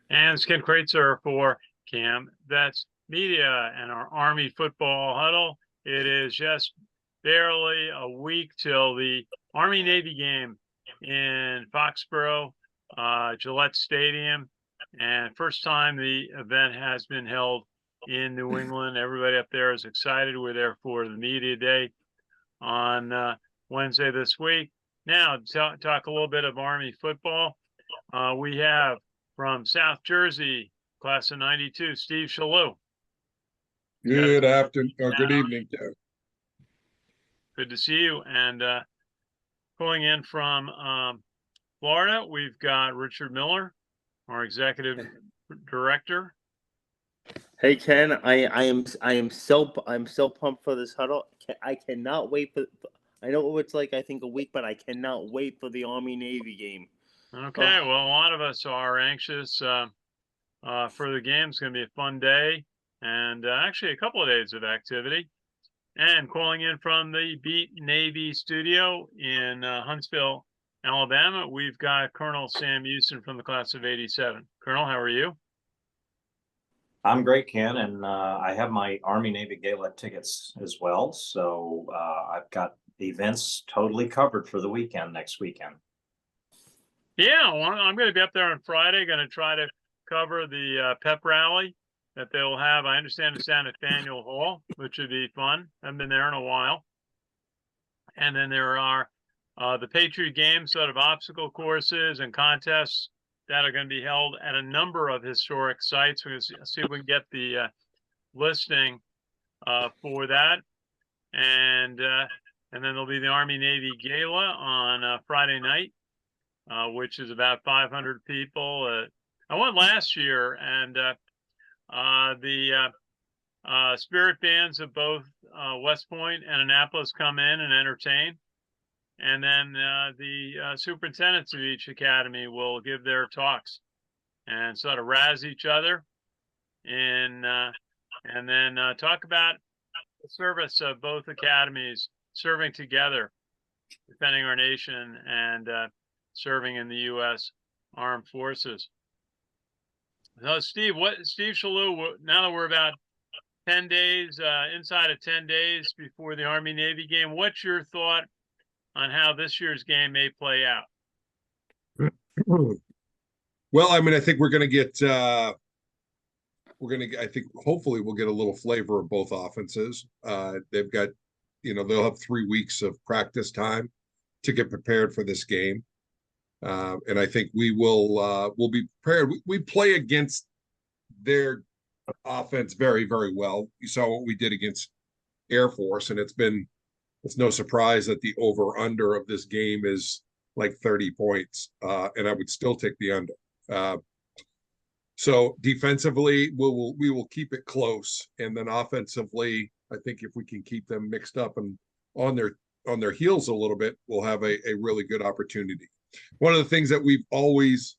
And Ken Kreitzer for Cam Vets Media and our Army football huddle. It is just barely a week till the Army-Navy game in Foxborough, Gillette Stadium. And first time the event has been held in New England. Everybody up there is excited. We're there for the media day on Wednesday this week. Now, talk a little bit of Army football. We have from South Jersey, class of 92, Steve Shalou. Good afternoon, or good evening, Joe. Good to see you. And pulling in from Florida, we've got Richard Miller, our executive director. Hey Ken, I'm so pumped for this huddle. I cannot wait for. I know it's like I think a week, but I cannot wait for the Army Navy game. Okay, well, a lot of us are anxious for the game. It's going to be a fun day, and actually a couple of days of activity. And calling in from the Beat Navy studio in Huntsville, Alabama, we've got Colonel Sam Houston from the class of 87. Colonel, how are you? I'm great, Ken, and I have my Army-Navy Gala tickets as well. So I've got events totally covered for the weekend, next weekend. Yeah, well, I'm going to be up there on Friday, going to try to cover the pep rally that they'll have. I understand it's down at Faneuil Hall, which would be fun. I haven't been there in a while. And then there are the Patriot Games, sort of obstacle courses and contests that are going to be held at a number of historic sites. We're going to see if we can get the listing for that. And then there'll be the Army-Navy Gala on Friday night, which is about 500 people. I went last year, and the spirit bands of both West Point and Annapolis come in and entertain. And then the superintendents of each academy will give their talks and sort of razz each other and then talk about the service of both academies serving together, defending our nation and serving in the U.S. Armed Forces. So, Steve Shalou, now that we're about 10 days, inside of 10 days before the Army-Navy game, what's your thought on how this year's game may play out? Well, I mean, I think we're going to get, I think hopefully we'll get a little flavor of both offenses. They've got, they'll have 3 weeks of practice time to get prepared for this game. And I think we'll be prepared. We play against their offense very, very well. You saw what we did against Air Force, and it's no surprise that the over-under of this game is like 30 points, and I would still take the under. So defensively, we will keep it close, and then offensively, I think if we can keep them mixed up and on their heels a little bit, we'll have a really good opportunity. One of the things that we've always,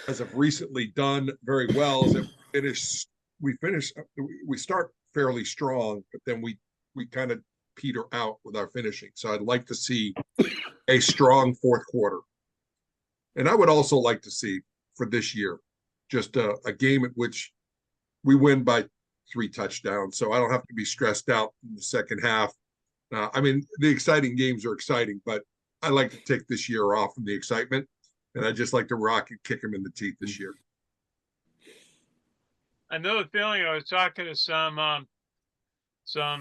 as of recently, done very well is that we start fairly strong, but then we kind of peter out with our finishing. So I'd like to see a strong fourth quarter. And I would also like to see for this year just a game at which we win by 3 touchdowns. So I don't have to be stressed out in the second half. I mean, the exciting games are exciting, but I like to take this year off from the excitement. And I just like to rock and kick them in the teeth this year. I know the feeling. I was talking to some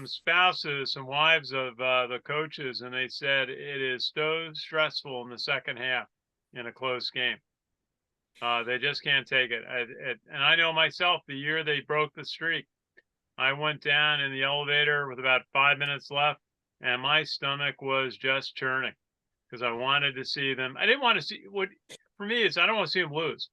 spouses, some wives of the coaches, and they said it is so stressful in the second half in a close game. They just can't take it. And I know myself, the year they broke the streak, I went down in the elevator with about 5 minutes left, and my stomach was just churning because I wanted to see them. I didn't want to see what for me is I don't want to see them lose.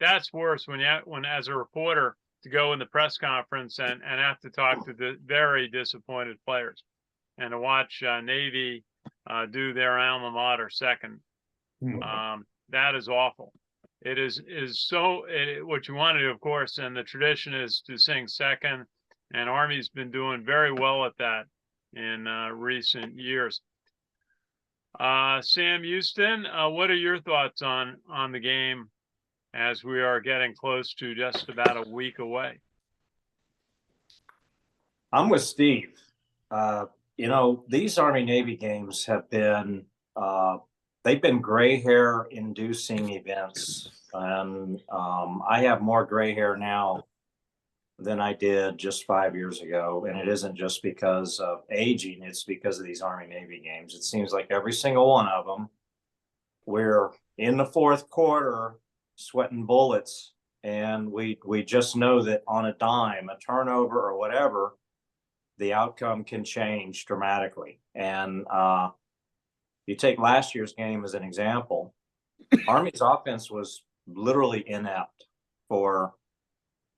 That's worse when as a reporter to go in the press conference and have to talk to the very disappointed players and to watch Navy do their alma mater second. That is awful. It is so what you want to do, of course, and the tradition is to sing second, and Army's been doing very well at that in recent years. Sam Houston, what are your thoughts on the game as we are getting close to just about a week away? I'm with Steve. These Army Navy games have been they've been gray hair inducing events, and I have more gray hair now than I did just 5 years ago. And it isn't just because of aging; it's because of these Army Navy games. It seems like every single one of them, we're in the fourth quarter, sweating bullets, and we just know that on a dime, a turnover or whatever, the outcome can change dramatically. And you take last year's game as an example. Army's offense was literally inept for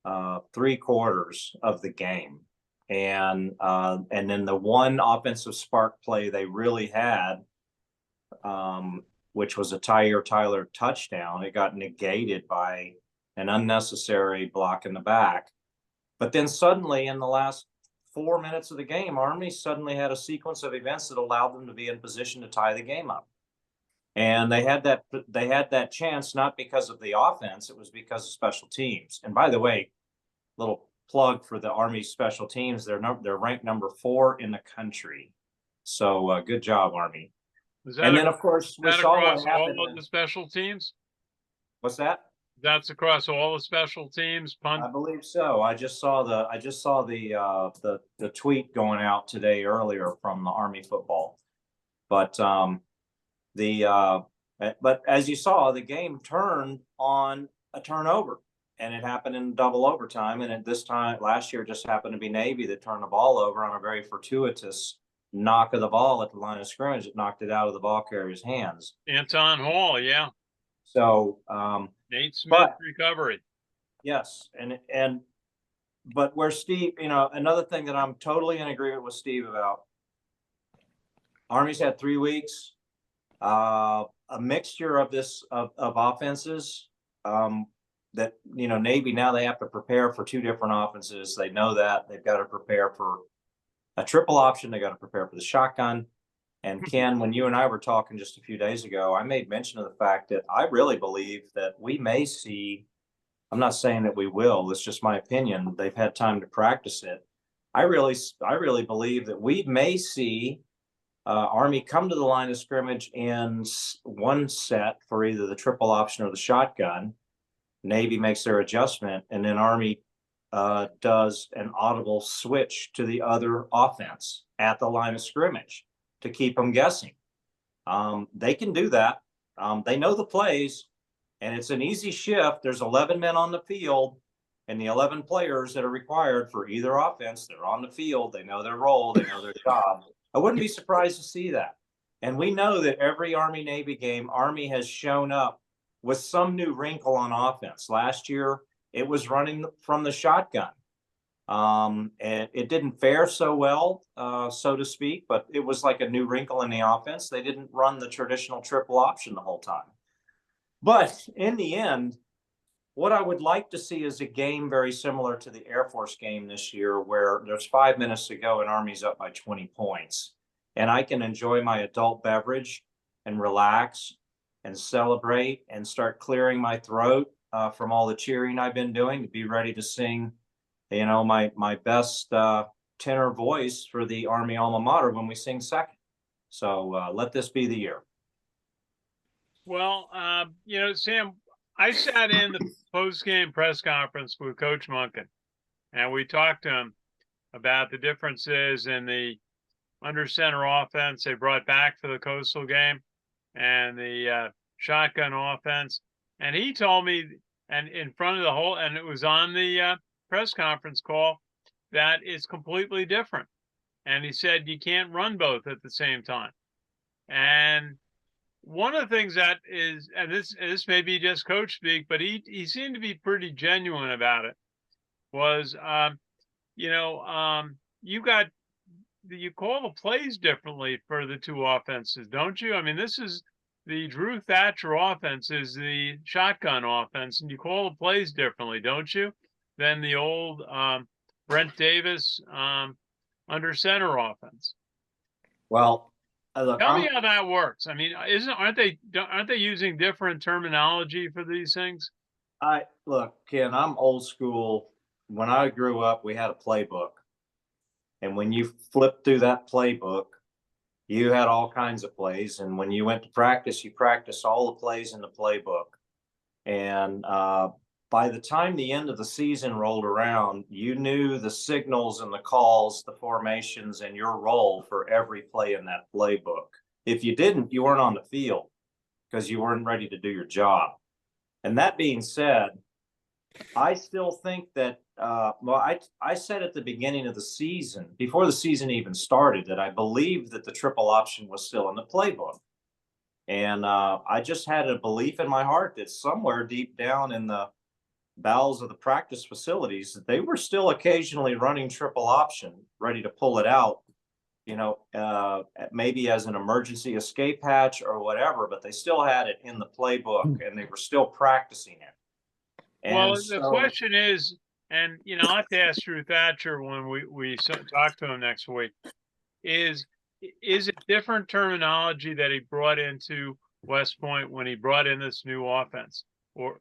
3/4 of the game, and then the one offensive spark play they really had, which was a Tyler touchdown, it got negated by an unnecessary block in the back. But then suddenly, in the last 4 minutes of the game, Army suddenly had a sequence of events that allowed them to be in position to tie the game up. And they had that chance not because of the offense, it was because of special teams. And by the way, little plug for the Army special teams, they're ranked number 4 in the country. So good job, Army. And then, of course, we saw what happened. All of the special teams? What's that? That's across all the special teams. I believe so. I just saw the tweet going out today earlier from the Army football. But but as you saw, the game turned on a turnover, and it happened in double overtime. And at this time last year, it just happened to be Navy that turned the ball over on a very fortuitous knock of the ball at the line of scrimmage. It knocked it out of the ball carrier's hands. Anton Hall, yeah. So Nate Smith recovery. Yes, but where Steve, another thing that I'm totally in agreement with Steve about. Army's had 3 weeks, a mixture of offenses. That Navy, now they have to prepare for 2 different offenses. They know that they've got to prepare for a triple option. They got to prepare for the shotgun. And Ken, when you and I were talking just a few days ago, I made mention of the fact that I really believe that we may see, I'm not saying that we will, it's just my opinion. They've had time to practice it. I really believe that we may see Army come to the line of scrimmage in one set for either the triple option or the shotgun. Navy makes their adjustment, and then Army does an audible switch to the other offense at the line of scrimmage to keep them guessing. They can do that. They know the plays, and it's an easy shift. There's 11 men on the field, and the 11 players that are required for either offense, they're on the field. They know their role. They know their job. I wouldn't be surprised to see that. And we know that every Army-Navy game, Army has shown up with some new wrinkle on offense. Last year, it was running from the shotgun. And it didn't fare so well, so to speak, but it was like a new wrinkle in the offense. They didn't run the traditional triple option the whole time. But in the end, what I would like to see is a game very similar to the Air Force game this year, where there's 5 minutes to go and Army's up by 20 points. And I can enjoy my adult beverage and relax and celebrate and start clearing my throat from all the cheering I've been doing to be ready to sing my best tenor voice for the Army alma mater when we sing second. So let this be the year. Well, Sam, I sat in the post-game press conference with Coach Monken, and we talked to him about the differences in the under center offense they brought back for the Coastal game and the shotgun offense. And he told me, and in front of the whole, and it was on the press conference call, that is completely different. And he said you can't run both at the same time. And one of the things that is, and this may be just coach speak, but he seemed to be pretty genuine about it, was you call the plays differently for the 2 offenses, don't you? I mean, this is the Drew Thatcher offense is the shotgun offense, and you call the plays differently, don't you, than the old Brent Davis under center offense? Well, Look, Tell me how that works. I mean, aren't they using different terminology for these things? look, Ken, I'm old school. When I grew up, we had a playbook. And when you flipped through that playbook, you had all kinds of plays. And when you went to practice, you practiced all the plays in the playbook. And by the time the end of the season rolled around, you knew the signals and the calls, the formations, and your role for every play in that playbook. If you didn't, you weren't on the field because you weren't ready to do your job. And that being said, I still think that, I said at the beginning of the season, before the season even started, that I believed that the triple option was still in the playbook. And I just had a belief in my heart that somewhere deep down in the bowels of the practice facilities, that they were still occasionally running triple option, ready to pull it out, maybe as an emergency escape hatch or whatever, but they still had it in the playbook and they were still practicing it. And Well, so, the question is, and I'll have to ask Drew Thatcher when we talk to him next week, is it different terminology that he brought into West Point when he brought in this new offense? Or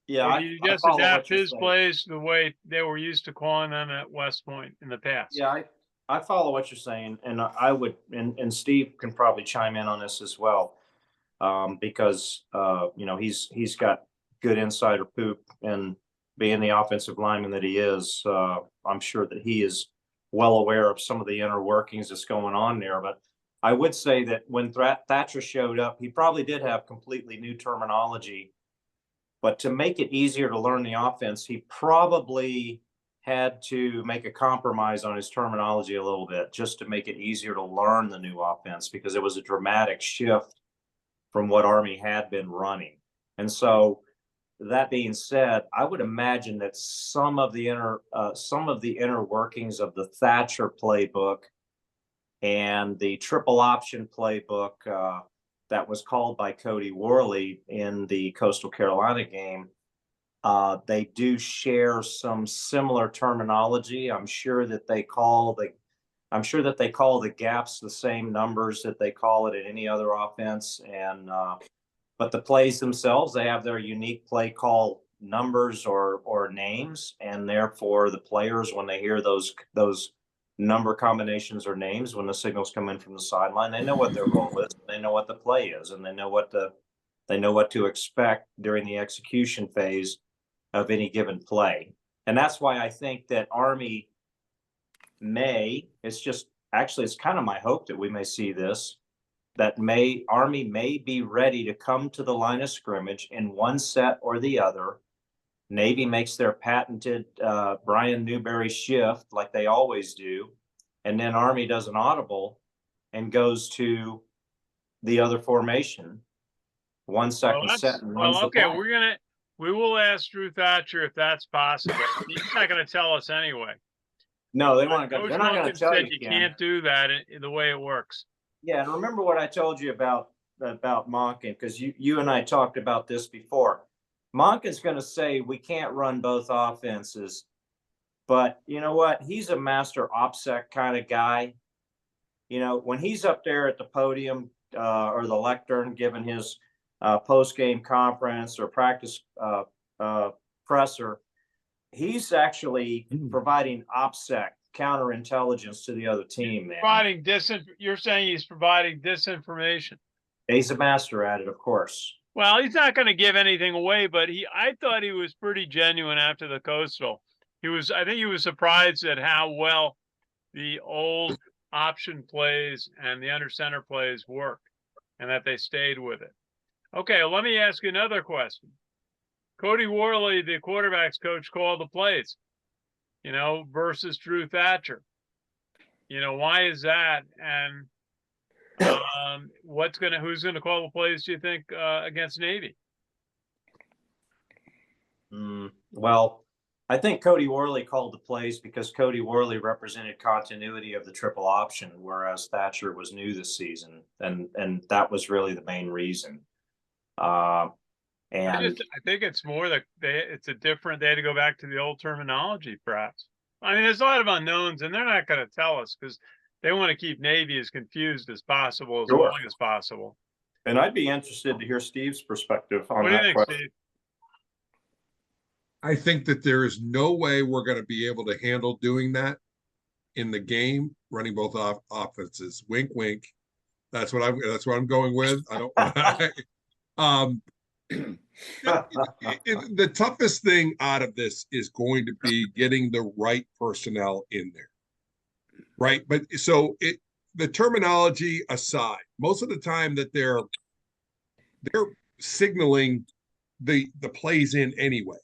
yeah, did you just adapt his plays the way they were used to calling them at West Point in the past? Yeah, I follow what you're saying, and I would, and Steve can probably chime in on this as well, because he's got good insider poop, and being the offensive lineman that he is, I'm sure that he is well aware of some of the inner workings that's going on there. But I would say that when Thatcher showed up, he probably did have completely new terminology. But to make it easier to learn the offense, he probably had to make a compromise on his terminology a little bit just to make it easier to learn the new offense, because it was a dramatic shift from what Army had been running. And so, that being said, I would imagine that some of the inner workings of the Thatcher playbook and the triple option playbook that was called by Cody Worley in the Coastal Carolina game, they do share some similar terminology. I'm sure that they call the gaps the same numbers that they call it in any other offense. And but the plays themselves, they have their unique play call numbers or names, and therefore the players, when they hear those number combinations or names, when the signals come in from the sideline, they know what their role is, they know what the play is, and they know what to expect during the execution phase of any given play. And that's why I think that Army it's kind of my hope that we may see this, that Army may be ready to come to the line of scrimmage in one set or the other. Navy makes their patented Brian Newberry shift like they always do, and then Army does an audible and goes to the other formation, 1 second set, and runs the play. We will ask Drew Thatcher if that's possible. He's not going to tell us anyway. No, they're not going to tell you. You can't do that the way it works. Yeah, and remember what I told you about Monken, because you and I talked about this before. Monken's going to say we can't run both offenses, but you know what? He's a master OPSEC kind of guy. When he's up there at the podium or the lectern giving his post-game conference or practice presser, he's actually providing OPSEC counterintelligence to the other team, man. You're saying he's providing disinformation. He's a master at it, of course. Well, he's not going to give anything away, but I thought he was pretty genuine after the Coastal. I think he was surprised at how well the old option plays and the under center plays work, and that they stayed with it. Okay, let me ask you another question. Cody Worley, the quarterback's coach, called the plays, versus Drew Thatcher. Why is that? And who's gonna call the plays, do you think, against Navy? Well, I think Cody Worley called the plays because Cody Worley represented continuity of the triple option, whereas Thatcher was new this season, and that was really the main reason. And I think it's more that they had to go back to the old terminology, perhaps. I mean, there's a lot of unknowns, and they're not going to tell us because they want to keep Navy as confused as possible, as Sure. long as possible. And I'd be interested to hear Steve's perspective on What do you that think, question. Steve? I think that there is no way we're going to be able to handle doing that in the game, running both offenses. Wink, wink. That's what I'm going with. I don't. The toughest thing out of this is going to be getting the right personnel in there, right? But so the terminology aside, most of the time that they're signaling the plays in anyway.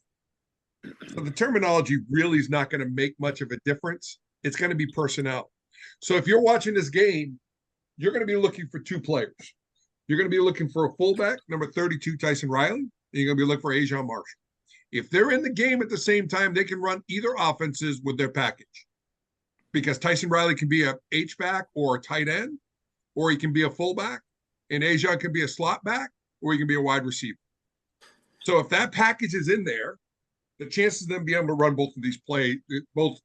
So the terminology really is not going to make much of a difference. It's going to be personnel. So if you're watching this game, you're going to be looking for two players. You're going to be looking for a fullback, number 32, Tyson Riley, and you're going to be looking for Ajon Marshall. If they're in the game at the same time, they can run either offenses with their package, because Tyson Riley can be a H-back or a tight end, or he can be a fullback, and Ajon can be a slot back, or he can be a wide receiver. So if that package is in there, the chances of them being able to run both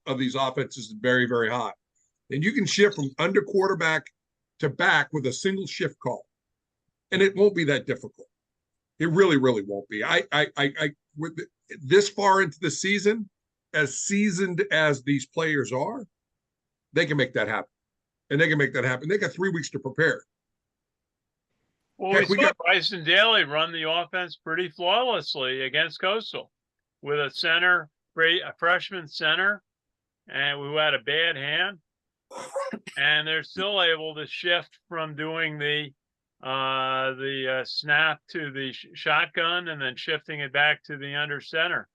of these offenses is very, very high. And you can shift from under quarterback to back with a single shift call, and it won't be that difficult. It really, really won't be. With this far into the season, as seasoned as these players are, they can make that happen, and they can make that happen. They got 3 weeks to prepare. Well, Heck, we saw Bryson Daly run the offense pretty flawlessly against Coastal with a freshman center, and who had a bad hand, and they're still able to shift from doing the snap to the shotgun, and then shifting it back to the under center.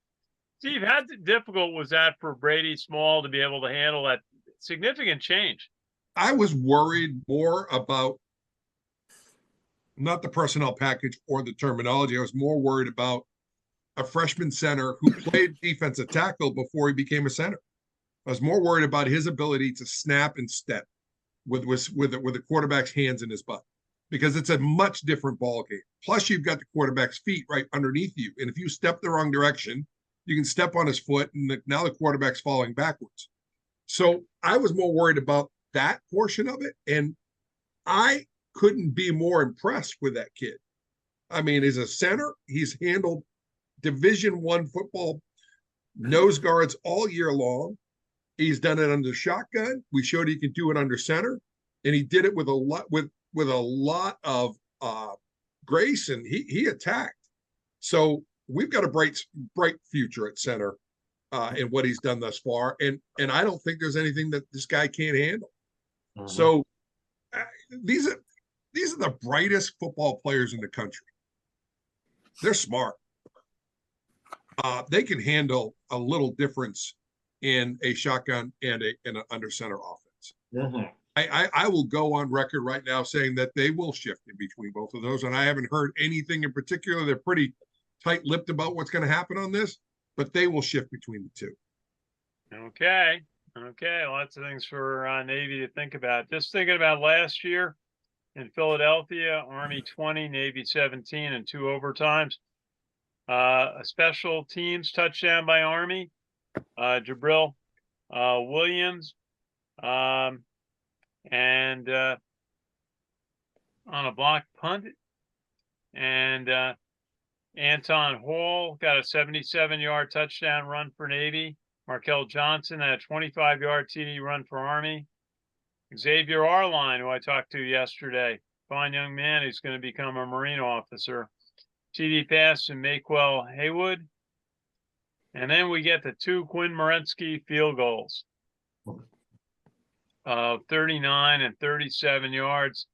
Steve, how difficult was that for Brady Small to be able to handle that significant change? I was worried more about not the personnel package or the terminology. I was more worried about a freshman center who played defensive tackle before he became a center. I was more worried about his ability to snap and step with the quarterback's hands in his butt, because it's a much different ball game. Plus, you've got the quarterback's feet right underneath you, and if you step the wrong direction, you can step on his foot, and now the quarterback's falling backwards. So I was more worried about that portion of it, and I couldn't be more impressed with that kid. I mean, as a center, he's handled Division I football nose guards all year long. He's done it under shotgun. We showed he could do it under center, and he did it with a lot of grace, and he attacked. So we've got a bright future at center in what he's done thus far, and I don't think there's anything that this guy can't handle. Mm-hmm. So these are the brightest football players in the country. They're smart. They can handle a little difference in a shotgun and an under center offense. Mm-hmm. I will go on record right now saying that they will shift in between both of those, and I haven't heard anything in particular. They're pretty tight-lipped about what's going to happen on this, but they will shift between the two. Okay, lots of things for Navy to think about. Just thinking about last year in Philadelphia, Army 20, Navy 17, and 2 overtimes. A special teams touchdown by Army, Jabril Williams, and on a block punt, and Anton Hall got a 77-yard touchdown run for Navy. Markel Johnson had a 25-yard TD run for Army. Xavier Arline, who I talked to yesterday, fine young man who's going to become a Marine officer. TD pass to Maquel Haywood. And then we get the 2 Quinn Morensky field goals of 39 and 37 yards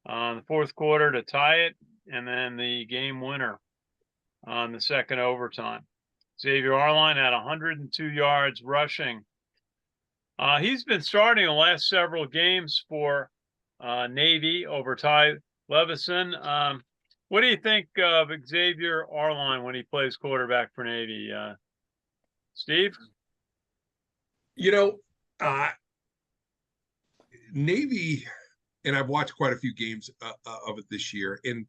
on the fourth quarter to tie it, and then the game winner on the second overtime. Xavier Arline had 102 yards rushing. He's been starting the last several games for Navy over Ty Levison. What do you think of Xavier Arline when he plays quarterback for Navy, Steve? Navy, and I've watched quite a few games of it this year, and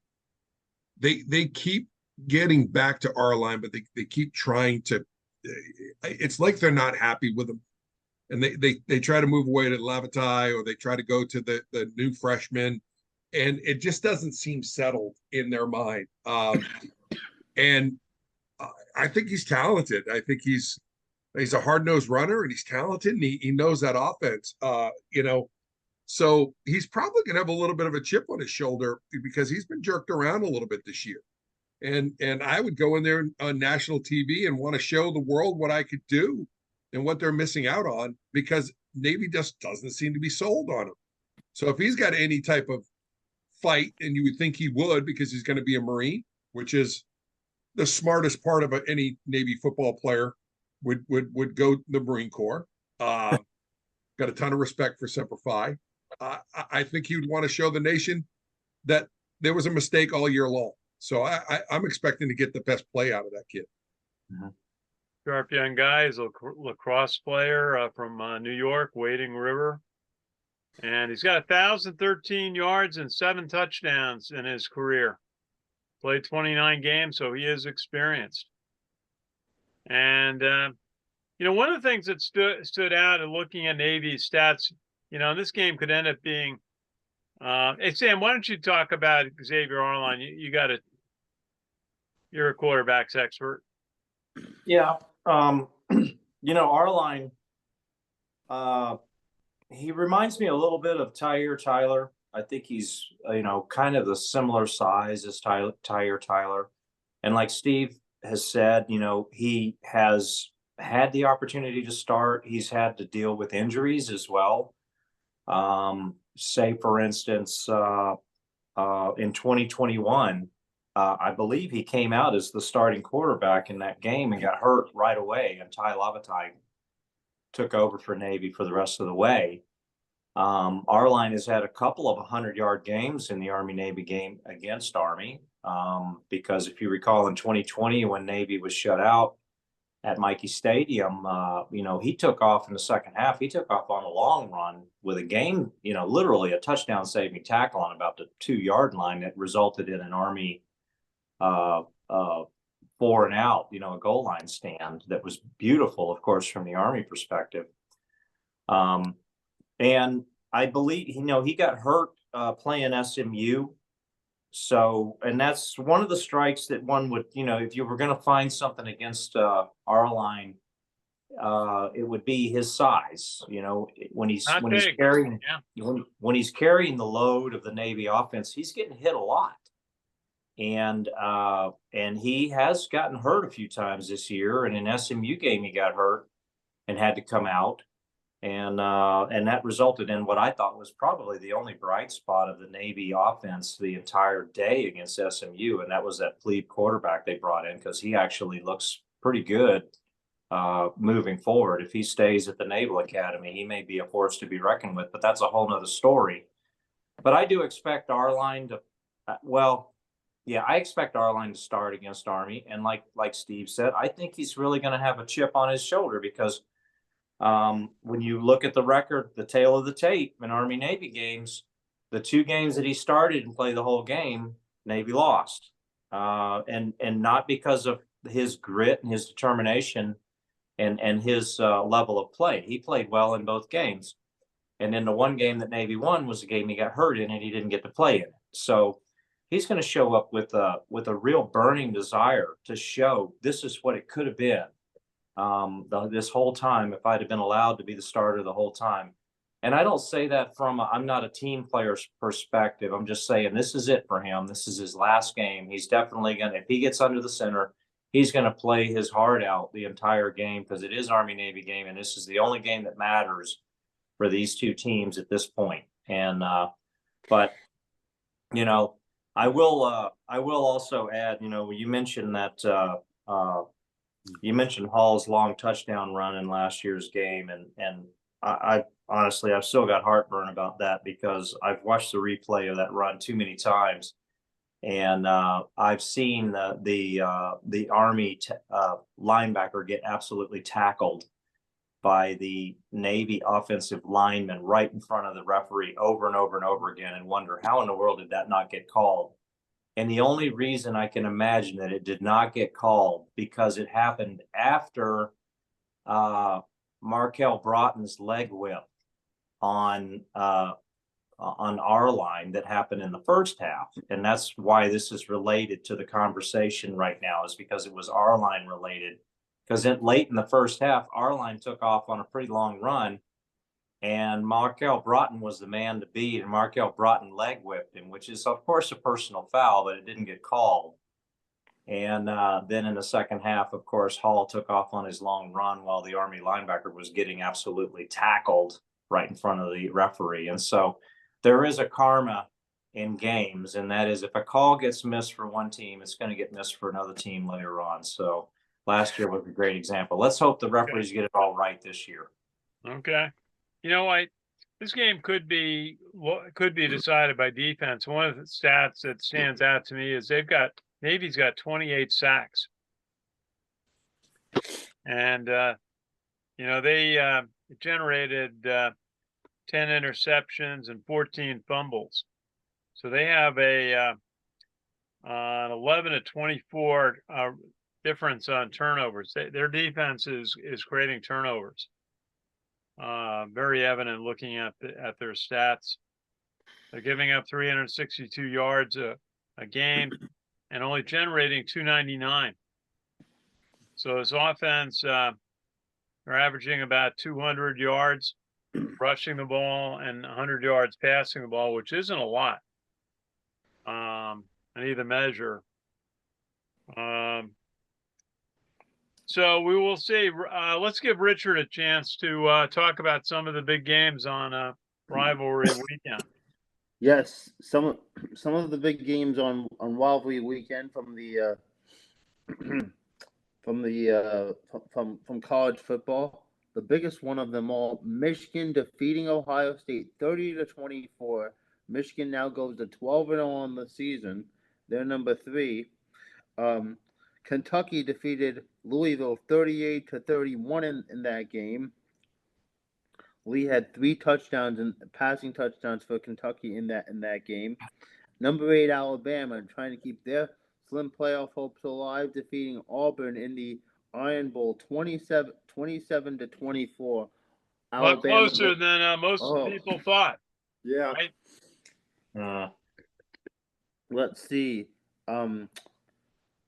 they keep getting back to Arline, but they keep trying to. It's like they're not happy with him. and they try to move away to Lavatai, or they try to go to the new freshman, and it just doesn't seem settled in their mind. And I think he's talented. I think he's a hard-nosed runner, and he's talented, and he knows that offense. So he's probably going to have a little bit of a chip on his shoulder because he's been jerked around a little bit this year. And I would go in there on national TV and want to show the world what I could do and what they're missing out on, because Navy just doesn't seem to be sold on him. So if he's got any type of fight, and you would think he would, because he's going to be a Marine, which is the smartest part of any Navy football player, would go the Marine Corps. Got a ton of respect for Semper Fi. I think he would want to show the nation that there was a mistake all year long. So I'm expecting to get the best play out of that kid. Mm-hmm. Sharp young guy. He's a lacrosse player from New York, Wading River. And he's got 1,013 yards and 7 touchdowns in his career. Played 29 games, so he is experienced. And, one of the things that stood out in looking at Navy's stats, this game could end up being, hey, Sam, why don't you talk about Xavier Arline? You're a quarterbacks expert. Yeah. Arline, he reminds me a little bit of Tyler. I think he's, kind of the similar size as Tyler. And like Steve has said, he has had the opportunity to start. He's had to deal with injuries as well. Say, for instance, in 2021, I believe he came out as the starting quarterback in that game and got hurt right away. And Ty Lavatai took over for Navy for the rest of the way. Arline has had a couple of 100-yard games in the Army-Navy game against Army, because if you recall in 2020 when Navy was shut out at Mikey Stadium, he took off in the second half. He took off on a long run with a game, literally a touchdown saving tackle on about the 2-yard line that resulted in an Army 4 and out, a goal line stand that was beautiful, of course, from the Army perspective. And I believe, he got hurt playing SMU. So, and that's one of the strikes that one would, if you were going to find something against Arline, it would be his size. When he's carrying, when he's carrying the load of the Navy offense, he's getting hit a lot. And he has gotten hurt a few times this year. And in SMU game, he got hurt and had to come out. And that resulted in what I thought was probably the only bright spot of the Navy offense the entire day against SMU. And that was that plebe quarterback they brought in, because he actually looks pretty good moving forward. If he stays at the Naval Academy, he may be a force to be reckoned with, but that's a whole nother story. But I do expect Arline to, I expect Arline to start against Army. And like Steve said, I think he's really going to have a chip on his shoulder, because when you look at the record, the tail of the tape in Army-Navy games, the 2 games that he started and played the whole game, Navy lost. And not because of his grit and his determination and his level of play. He played well in both games. And then the one game that Navy won was the game he got hurt in, and he didn't get to play in it. So he's going to show up with a real burning desire to show this is what it could have been. This whole time, if I'd have been allowed to be the starter the whole time. And I don't say that from I'm not a team player's perspective. I'm just saying this is it for him. This is his last game. He's definitely going to, if he gets under the center, he's going to play his heart out the entire game, because it is Army-Navy game. And this is the only game that matters for these 2 teams at this point. And, but, I will also add, you mentioned that, you mentioned Hall's long touchdown run in last year's game, and I honestly, I've still got heartburn about that, because I've watched the replay of that run too many times, and I've seen the Army linebacker get absolutely tackled by the Navy offensive lineman right in front of the referee over and over and over again, and wonder how in the world did that not get called. And the only reason I can imagine that it did not get called, because it happened after Markel Broughton's leg whip on our line that happened in the first half. And that's why this is related to the conversation right now, is because it was our line related. Because late in the first half, our line took off on a pretty long run, and Markel Broughton was the man to beat, and Markel Broughton leg whipped him, which is, of course, a personal foul, but it didn't get called. And then in the second half, of course, Hall took off on his long run while the Army linebacker was getting absolutely tackled right in front of the referee. And so there is a karma in games, and that is if a call gets missed for one team, it's going to get missed for another team later on. So last year was a great example. Let's hope the referees get it all right this year. Okay. You know, this game could be decided by defense. One of the stats that stands out to me is Navy's got 28 sacks. And, they generated 10 interceptions and 14 fumbles. So they have an 11 to 24 difference on turnovers. Their defense is creating turnovers. Very evident looking at their stats. They're giving up 362 yards a game and only generating 299. So his offense, they're averaging about 200 yards rushing the ball and 100 yards passing the ball, which isn't a lot on either measure. So we will see. Let's give Richard a chance to talk about some of the big games on rivalry weekend. Yes, some of the big games on rivalry weekend from the from college football. The biggest one of them all: Michigan defeating Ohio State 30-24. Michigan now goes to 12-0 on the season. They're number 3. Kentucky defeated Louisville 38-31 in that game. Lee had 3 touchdowns and passing touchdowns for Kentucky in that game. Number 8 Alabama trying to keep their slim playoff hopes alive, defeating Auburn in the Iron Bowl 27-24. A lot closer than most people thought. Yeah. Right? Let's see.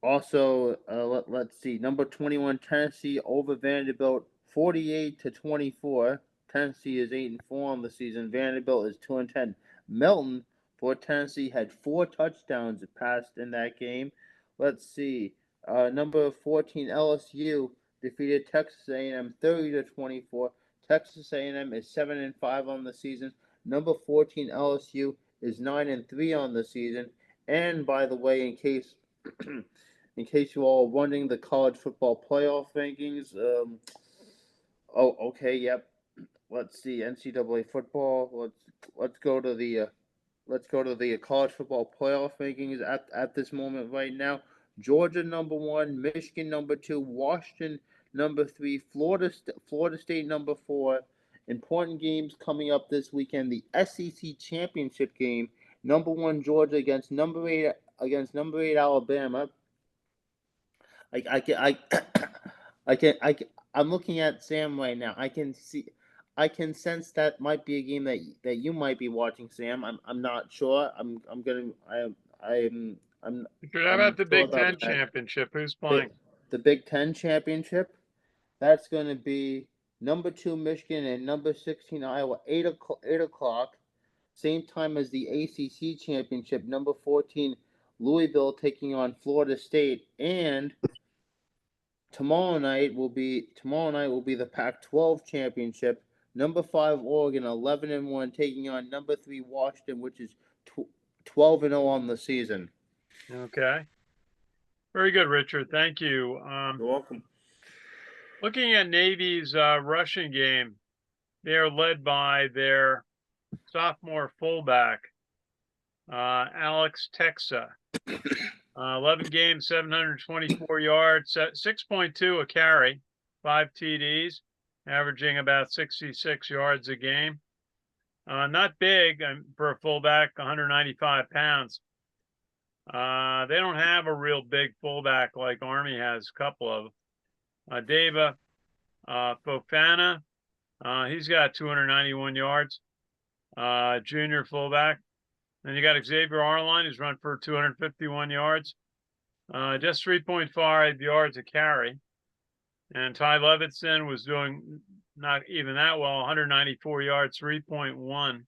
Also, let's see. Number 21 Tennessee over Vanderbilt 48-24. Tennessee is 8-4 on the season. Vanderbilt is 2-10. Melton for Tennessee had 4 touchdowns passed in that game. Let's see. Number 14 LSU defeated Texas A&M 30-24. Texas A&M is 7-5 on the season. Number 14 LSU is 9-3 on the season. And by the way, in case you all are wondering, the college football playoff rankings. Yep. Let's see, NCAA football. Let's go to the college football playoff rankings at this moment right now. Georgia number 1, Michigan number 2, Washington number 3, Florida State number 4. Important games coming up this weekend: the SEC championship game, number 1 Georgia against number 8 Alabama. I'm looking at Sam right now. I can sense that might be a game that you might be watching, Sam. I'm not sure. How about the Big Ten championship? Who's playing? The Big Ten championship. That's going to be number 2 Michigan and number 16 Iowa, 8 o'clock, same time as the ACC championship. Number 14 Louisville taking on Florida State, and tomorrow night will be the Pac-12 championship. Number 5 Oregon 11-1 taking on number 3 Washington, which is 12-0 on the season. Okay. Very good, Richard. Thank you. You're welcome. Looking at Navy's rushing game, they are led by their sophomore fullback, Alex Texa. 11 games, 724 yards, 6.2 a carry, 5 TDs, averaging about 66 yards a game. Not big for a fullback, 195 pounds. They don't have a real big fullback like Army has a couple of. Dava Fofana He's got 291 yards. Junior fullback. Then you got Xavier Arline, who's run for 251 yards. Just 3.5 yards a carry. And Ty Levinson was doing not even that well, 194 yards, 3.1.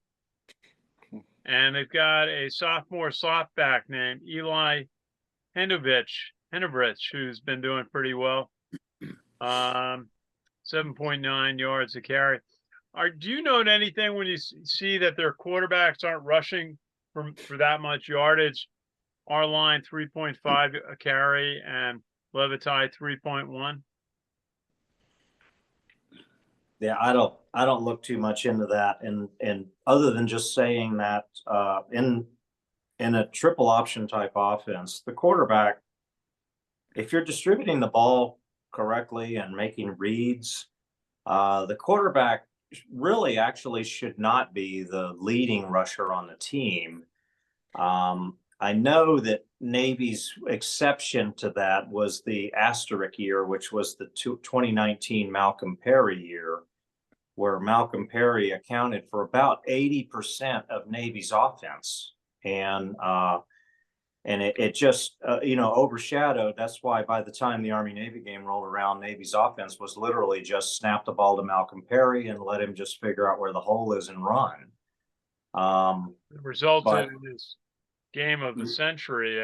And they've got a sophomore slotback named Eli Hendovich, who's been doing pretty well. 7.9 yards a carry. Do you note anything when you see that their quarterbacks aren't rushing for that much yardage? Our line 3.5 a carry and Levitai 3.1. Yeah, I don't look too much into that, and other than just saying that in a triple option type offense, the quarterback, if you're distributing the ball correctly and making reads, the quarterback really actually should not be the leading rusher on the team. I know that Navy's exception to that was the asterisk year, which was the 2019 Malcolm Perry year, where Malcolm Perry accounted for about 80% of Navy's offense. And it just, overshadowed. That's why by the time the Army-Navy game rolled around, Navy's offense was literally just snap the ball to Malcolm Perry and let him just figure out where the hole is and run. It resulted in this game of the century.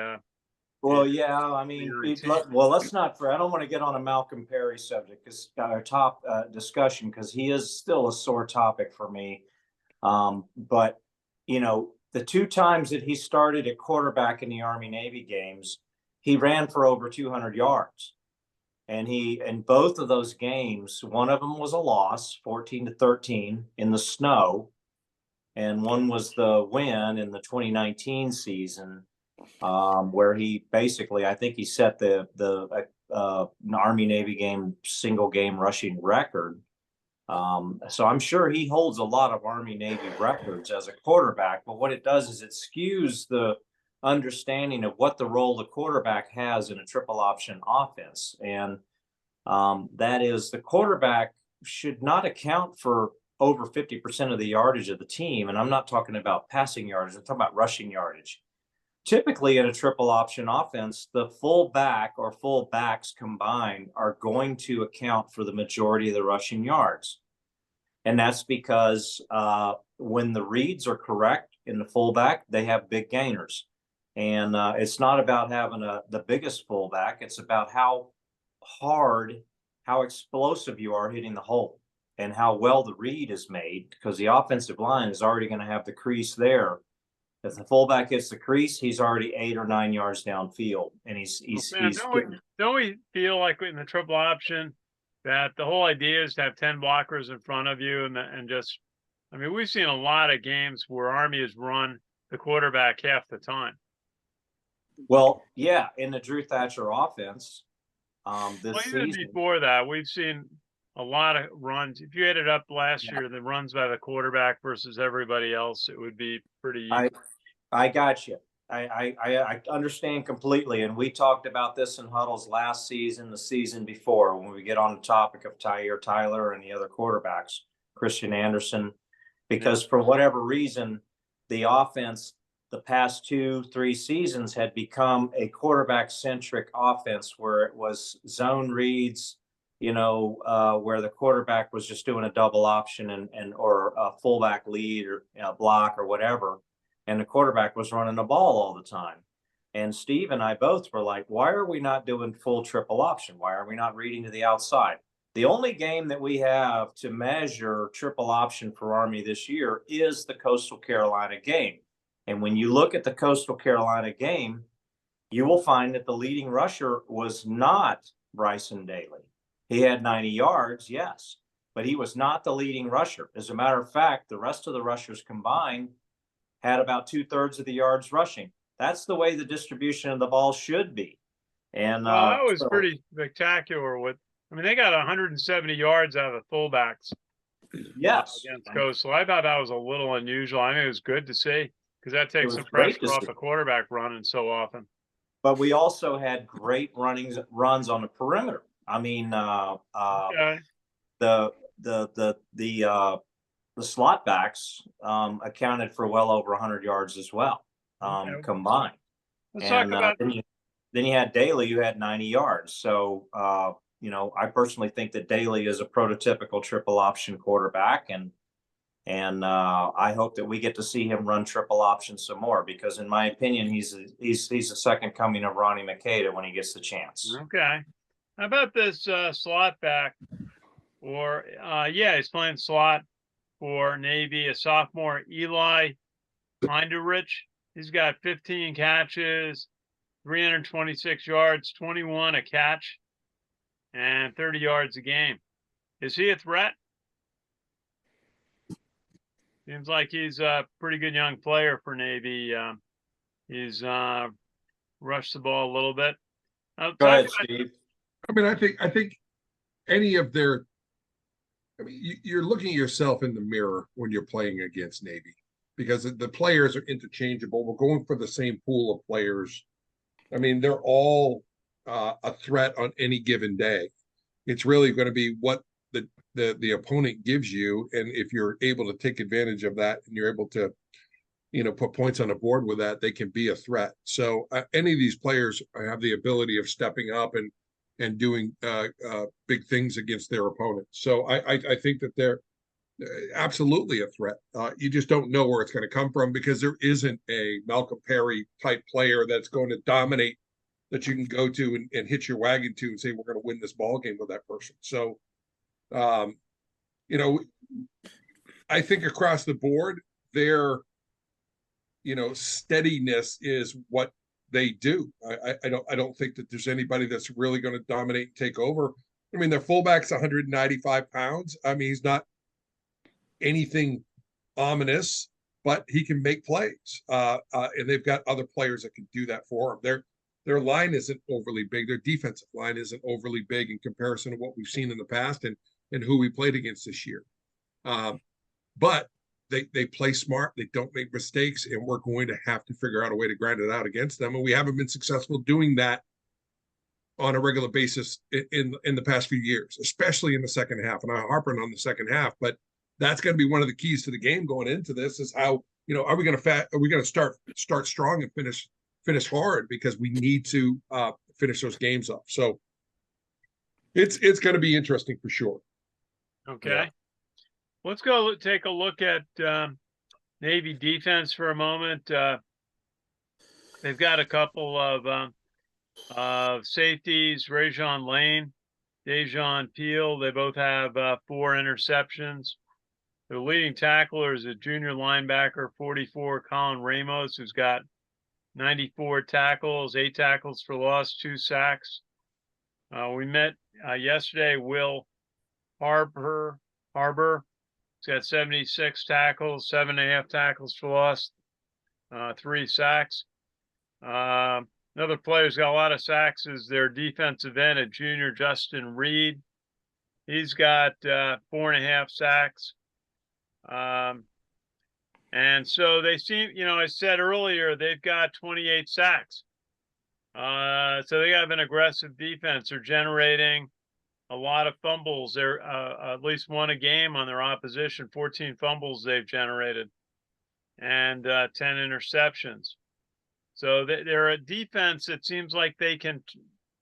Well, yeah, I mean, let's not. I don't want to get on a Malcolm Perry subject, because our top discussion, because he is still a sore topic for me. But the two times that he started at quarterback in the Army-Navy games, he ran for over 200 yards, and in both of those games, one of them was a loss, 14-13 in the snow, and one was the win in the 2019 season. Where he basically, I think he set the Army-Navy game single game rushing record. So I'm sure he holds a lot of Army-Navy records as a quarterback, but what it does is it skews the understanding of what the role the quarterback has in a triple option offense. And that is, the quarterback should not account for over 50% of the yardage of the team. And I'm not talking about passing yardage, I'm talking about rushing yardage. Typically, in a triple option offense, the fullback or fullbacks combined are going to account for the majority of the rushing yards. And that's because when the reads are correct in the fullback, they have big gainers. And it's not about having the biggest fullback. It's about how explosive you are hitting the hole and how well the read is made, because the offensive line is already going to have the crease there. If the fullback hits the crease, he's already 8 or 9 yards downfield, and he's don't we feel like in the triple option that the whole idea is to have 10 blockers in front of you and just, I mean, we've seen a lot of games where Army has run the quarterback half the time. Well, yeah, in the Drew Thatcher offense, this even season, before that, we've seen a lot of runs. If you added up last year, the runs by the quarterback versus everybody else, it would be pretty equal. I got you. I understand completely. And we talked about this in Huddles last season, the season before, when we get on the topic of Tyler and the other quarterbacks, Christian Anderson, because for whatever reason, the offense the past 2-3 seasons had become a quarterback centric offense, where it was zone reads, where the quarterback was just doing a double option or a fullback lead or block or whatever. And the quarterback was running the ball all the time. And Steve and I both were like, why are we not doing full triple option? Why are we not reading to the outside? The only game that we have to measure triple option for Army this year is the Coastal Carolina game. And when you look at the Coastal Carolina game, you will find that the leading rusher was not Bryson Daly. He had 90 yards, yes, but he was not the leading rusher. As a matter of fact, the rest of the rushers combined had about 2/3 of the yards rushing. That's the way the distribution of the ball should be. And that was pretty spectacular. They got 170 yards out of the fullbacks. Yes, against Coastal. I thought that was a little unusual. I mean, it was good to see, because that takes some pressure off the quarterback running so often. But we also had great runs on the perimeter. I mean, the slot backs accounted for well over 100 yards as well, Okay. combined. Let's And talk about then you had Daly, who had 90 yards. So, I personally think that Daly is a prototypical triple option quarterback, and I hope that we get to see him run triple option some more, because in my opinion, he's the second coming of Ronnie McKay when he gets the chance. Okay. How about this slot back? Or he's playing slot for Navy, a sophomore, Eli Hinderich. He's got 15 catches, 326 yards, 21 a catch, and 30 yards a game. Is he a threat? Seems like he's a pretty good young player for Navy. He's rushed the ball a little bit. Go ahead, Steve. I mean, I think any of their, I mean, you're looking at yourself in the mirror when you're playing against Navy, because the players are interchangeable. We're going for the same pool of players. I mean, they're all a threat on any given day. It's really going to be what the opponent gives you, and if you're able to take advantage of that and you're able to, put points on the board with that, they can be a threat. So any of these players have the ability of stepping up and doing big things against their opponents. So I think that they're absolutely a threat. You just don't know where it's going to come from, because there isn't a Malcolm Perry type player that's going to dominate that you can go to and hitch your wagon to and say, we're going to win this ball game with that person. So, I think across the board, their, steadiness is what they do. I don't think that there's anybody that's really going to dominate and take over. I mean, their fullback's 195 pounds. I mean, he's not anything ominous, but he can make plays. And they've got other players that can do that for them. Their line isn't overly big. Their defensive line isn't overly big in comparison to what we've seen in the past and who we played against this year. But they play smart. They don't make mistakes, and we're going to have to figure out a way to grind it out against them. And we haven't been successful doing that on a regular basis in the past few years, especially in the second half. And I'm harping on the second half, but that's going to be one of the keys to the game going into this, is how, are we going to start strong and finish hard, because we need to finish those games up. So it's going to be interesting for sure. Okay. Yeah. Let's go take a look at Navy defense for a moment. They've got a couple of safeties, Rajon Lane, Dejon Peel. They both have 4 interceptions. The leading tackler is a junior linebacker, 44, Colin Ramos, who's got 94 tackles, 8 tackles for loss, 2 sacks. We met yesterday, Will Harbor. He's got 76 tackles, 7.5 tackles for loss, 3 sacks. Another player who's got a lot of sacks is their defensive end, a junior, Justin Reed. He's got 4.5 sacks. And so they seem, I said earlier, they've got 28 sacks. So they have an aggressive defense. They're generating a lot of fumbles. They're at least one a game on their opposition. 14 fumbles they've generated, and 10 interceptions. So they're a defense that seems like they can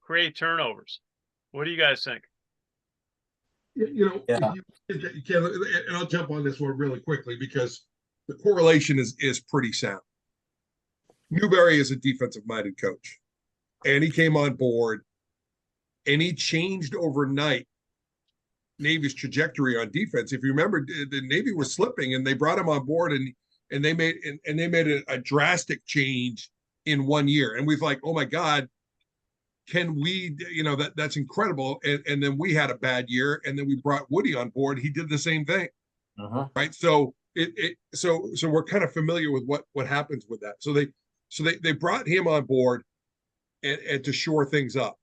create turnovers. What do you guys think? You can, and I'll jump on this one really quickly, because the correlation is pretty sound. Newberry is a defensive-minded coach, and he came on board, and he changed overnight Navy's trajectory on defense. If you remember, the Navy was slipping, and they brought him on board, and they made a drastic change in 1 year. And we've like, oh my God, can we? That's incredible. And then we had a bad year, and then we brought Woody on board. He did the same thing, right? So so we're kind of familiar with what happens with that. So they brought him on board and to shore things up.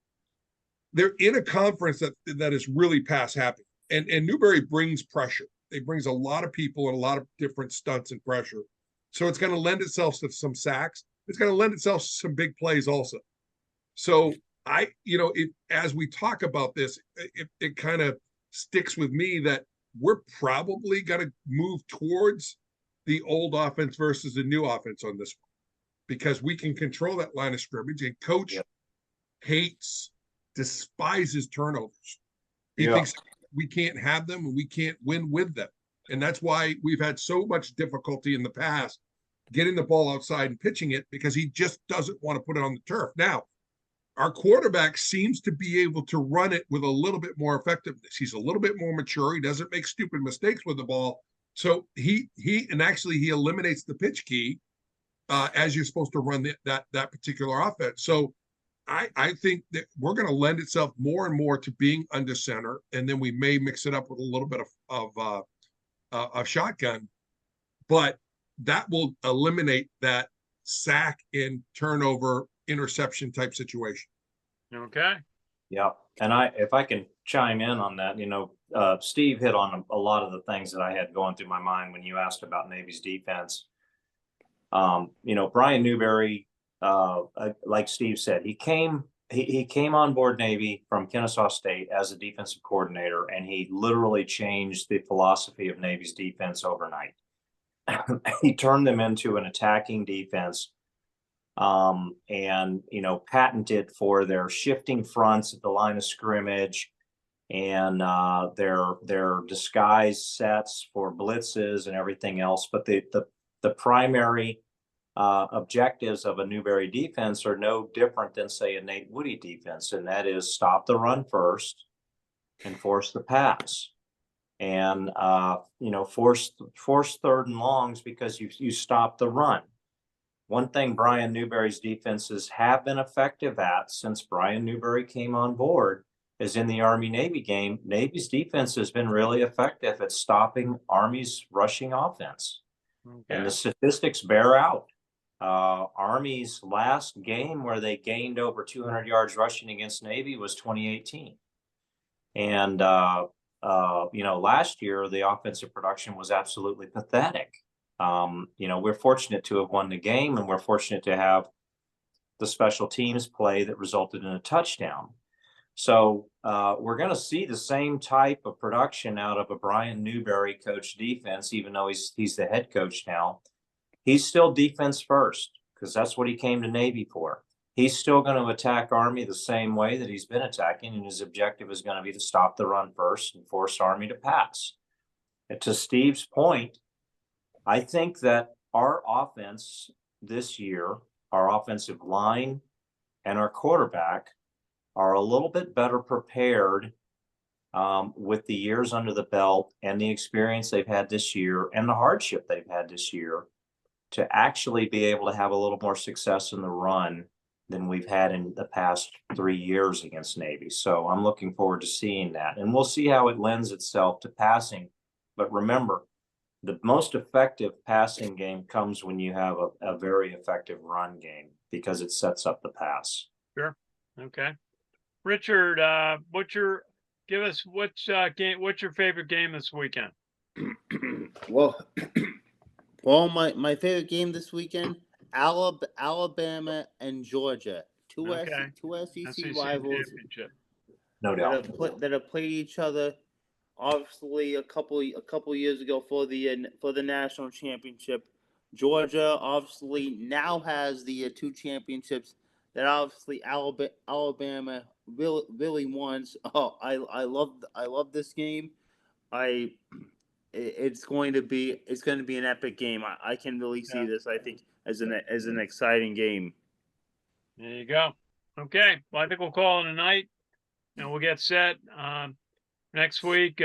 They're in a conference that is really pass happy, and Newberry brings pressure. It brings a lot of people and a lot of different stunts and pressure. So it's going to lend itself to some sacks. It's going to lend itself to some big plays also. So as we talk about this, it kind of sticks with me that we're probably going to move towards the old offense versus the new offense on this one, because we can control that line of scrimmage, and coach despises turnovers. He thinks we can't have them and we can't win with them. And that's why we've had so much difficulty in the past getting the ball outside and pitching it, because he just doesn't want to put it on the turf. Now, our quarterback seems to be able to run it with a little bit more effectiveness. He's a little bit more mature. He doesn't make stupid mistakes with the ball. So he eliminates the pitch key as you're supposed to run that particular offense. So I think that we're going to lend itself more and more to being under center, and then we may mix it up with a little bit of shotgun, but that will eliminate that sack and turnover interception type situation. Okay. Yeah. And if I can chime in on that, Steve hit on a lot of the things that I had going through my mind when you asked about Navy's defense. Brian Newberry, like Steve said, he came on board Navy from Kennesaw State as a defensive coordinator, and he literally changed the philosophy of Navy's defense overnight. He turned them into an attacking defense, and patented for their shifting fronts at the line of scrimmage, and their disguise sets for blitzes and everything else. But the primary objectives of a Newberry defense are no different than, say, a Nate Woody defense, and that is stop the run first and force the pass, and force third and longs, because you stop the run. One thing Brian Newberry's defenses have been effective at since Brian Newberry came on board is in the Army-Navy game. Navy's defense has been really effective at stopping Army's rushing offense. Okay. And the statistics bear out. Army's last game where they gained over 200 yards rushing against Navy was 2018. And, last year, the offensive production was absolutely pathetic. We're fortunate to have won the game, and we're fortunate to have the special teams play that resulted in a touchdown. So we're going to see the same type of production out of a Brian Newberry coach defense, even though he's the head coach now. He's still defense first, because that's what he came to Navy for. He's still going to attack Army the same way that he's been attacking, and his objective is going to be to stop the run first and force Army to pass. And to Steve's point, I think that our offense this year, our offensive line and our quarterback, are a little bit better prepared with the years under the belt and the experience they've had this year and the hardship they've had this year to actually be able to have a little more success in the run than we've had in the past 3 years against Navy. So I'm looking forward to seeing that. And we'll see how it lends itself to passing. But remember, the most effective passing game comes when you have a very effective run game, because it sets up the pass. Sure. Okay. Richard, what's your favorite game this weekend? Well, my favorite game this weekend, Alabama and Georgia, two SEC rivals, no doubt, that have played each other. Obviously, a couple years ago for the national championship. Georgia obviously now has the 2 championships that obviously Alabama really wants. Oh, I love this game. It's going to be an epic game. I can really see this, I think, as an exciting game. There you go. Okay, well, I think we'll call it a night, and we'll get set next week.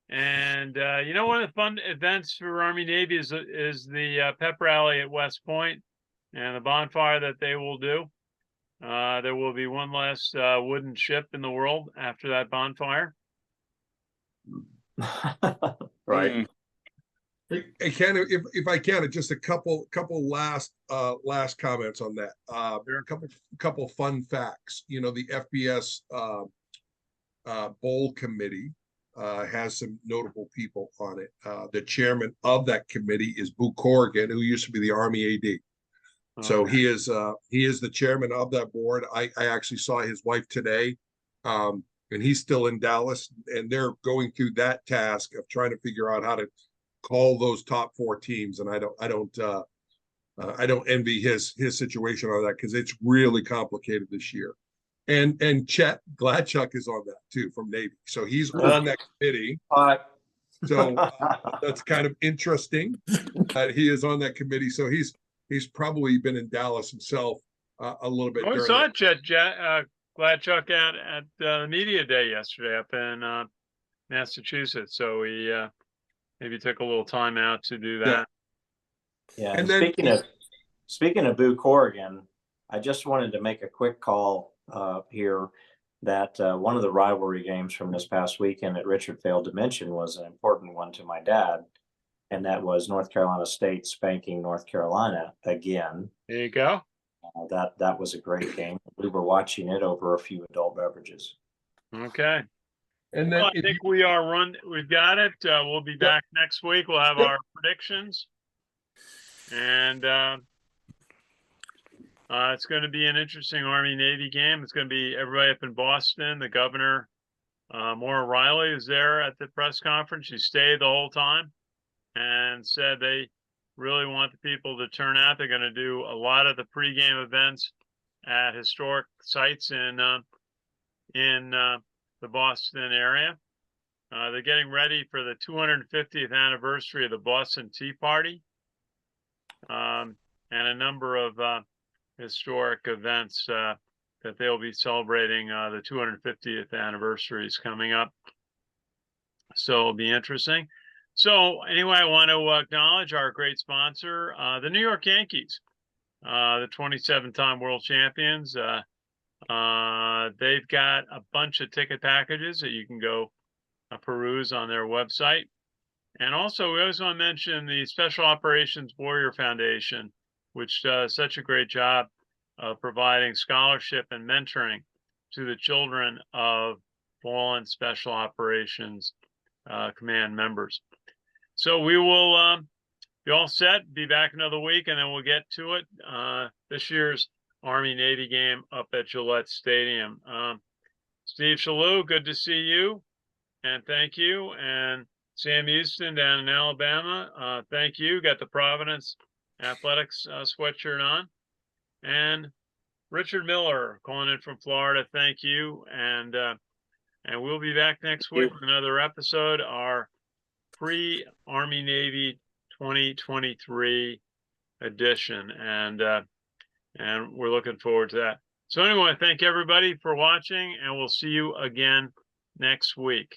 And one of the fun events for Army Navy is the pep rally at West Point and the bonfire that they will do. There will be one less wooden ship in the world after that bonfire. Right. Hey, Ken, if I can, just a couple last comments on that. Sure. A couple fun facts. The FBS bowl committee has some notable people on it. The chairman of that committee is Boo Corrigan, who used to be the Army AD. So he is the chairman of that board. I actually saw his wife today. and he's still in Dallas, and they're going through that task of trying to figure out how to call those top 4 teams. And I don't envy his situation on that because it's really complicated this year. And Chet Gladchuck is on that too from Navy, so he's on that committee. So that's kind of interesting that he is on that committee. So he's probably been in Dallas himself a little bit. I saw Chet Gladchuck at the media day yesterday up in Massachusetts. So he maybe took a little time out to do that. Yeah. And then, speaking of Boo Corrigan, I just wanted to make a quick call here that one of the rivalry games from this past weekend that Richard failed to mention was an important one to my dad, and that was North Carolina State spanking North Carolina again. There you go. That was a great game. We were watching it over a few adult beverages. Okay. And then I think we've got it. We'll be back next week. We'll have our predictions. And it's going to be an interesting Army-Navy game. It's going to be everybody up in Boston. The governor, Maura Riley, is there at the press conference. She stayed the whole time and said they really want the people to turn out. They're going to do a lot of the pregame events at historic sites in the Boston area. They're getting ready for the 250th anniversary of the Boston Tea Party, and a number of historic events that they'll be celebrating the 250th anniversaries coming up. So it'll be interesting. So anyway, I want to acknowledge our great sponsor, the New York Yankees, the 27-time world champions. They've got a bunch of ticket packages that you can go peruse on their website. And also, we always want to mention the Special Operations Warrior Foundation, which does such a great job of providing scholarship and mentoring to the children of fallen Special Operations Command members. So we will be all set, be back another week, and then we'll get to it. This year's Army-Navy game up at Gillette Stadium. Steve Shalou, good to see you, and thank you. And Sam Houston down in Alabama, thank you. Got the Providence Athletics sweatshirt on. And Richard Miller calling in from Florida, thank you. And we'll be back next week with another episode, our pre-Army-Navy 2023 edition. And we're looking forward to that. So anyway, thank everybody for watching, and we'll see you again next week.